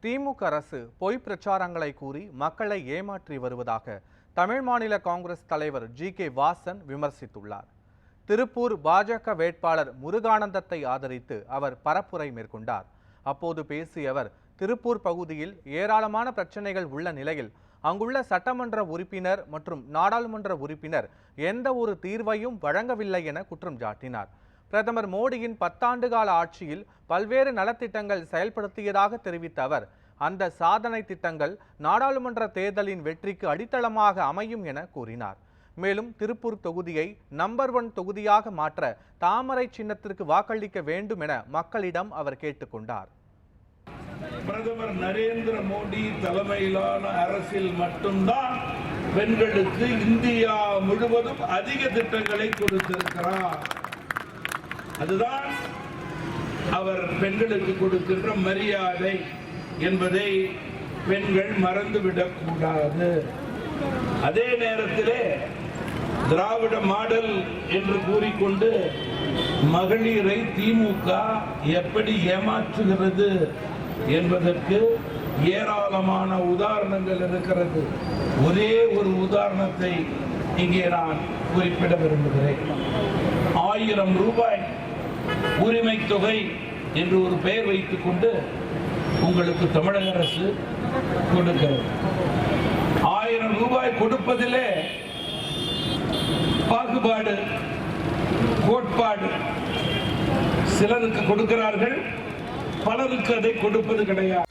திமுக அரசு பொய் பிரச்சாரங்களை கூறி மக்களை ஏமாற்றி வருவதாக தமிழ் மாநில காங்கிரஸ் தலைவர் ஜி.கே. வாசன் விமர்சித்துள்ளார். திருப்பூர் பாஜக வேட்பாளர் முருகானந்தத்தை ஆதரித்து அவர் பரப்புரை மேற்கொண்டார். அப்போது பேசிய அவர், திருப்பூர் பகுதியில் ஏராளமான பிரச்சனைகள் உள்ள நிலையில் அங்குள்ள சட்டமன்ற உறுப்பினர் மற்றும் நாடாளுமன்ற உறுப்பினர் எந்த ஒரு தீர்வையும் வழங்கவில்லை என குற்றம் சாட்டினார். பிரதமர் மோடியின் 10 ஆண்டு கால ஆட்சியில் பல்வேறு நலத்திட்டங்கள் செயல்படுத்தியதாக தெரிவித்த அவர், அந்த சாதனை திட்டங்கள் நாடாளுமன்ற தேர்தலின் வெற்றிக்கு அடித்தளமாக அமையும் என கூறினார். மேலும் திருப்பூர் தொகுதியை நம்பர் 1 தொகுதியாக மாற்ற தாமரை சின்னத்திற்கு வாக்களிக்க வேண்டும் என மக்களிடம் அவர் கேட்டுக்கொண்டார். பிரதமர் நரேந்திர மோடி தலைமையிலான அரசில் மட்டும்தான் பெண்களுக்கு இந்தியா முழுவதும் அதிக திட்டங்களை கொடுத்திருக்கிறார். அதுதான் அவர் பெண்களுக்கு கொடுக்கின்ற மரியாதை என்பதை பெண்கள் மறந்துவிடக் கூடாது. அதே நேரத்திலே திராவிட மாடல் என்று கூறிக்கொண்டு மகளிரை திமுக எப்படி ஏமாற்றுகிறது என்பதற்கு ஏராளமான உதாரணங்கள் இருக்கிறது. ஒரே ஒரு உதாரணத்தை இங்கே நான் குறிப்பிட விரும்புகிறேன். 1000 ரூபாய் உரிமை தொகை என்று ஒரு பெயர் வைத்துக் கொண்டு உங்களுக்கு தமிழக அரசு கொடுக்கிறது. 1000 ரூபாய் கொடுப்பதிலே பாகுபாடு, கோட்பாடு, சிலருக்கு கொடுக்கிறார்கள், பலருக்கு அதை கொடுப்பது கிடையாது.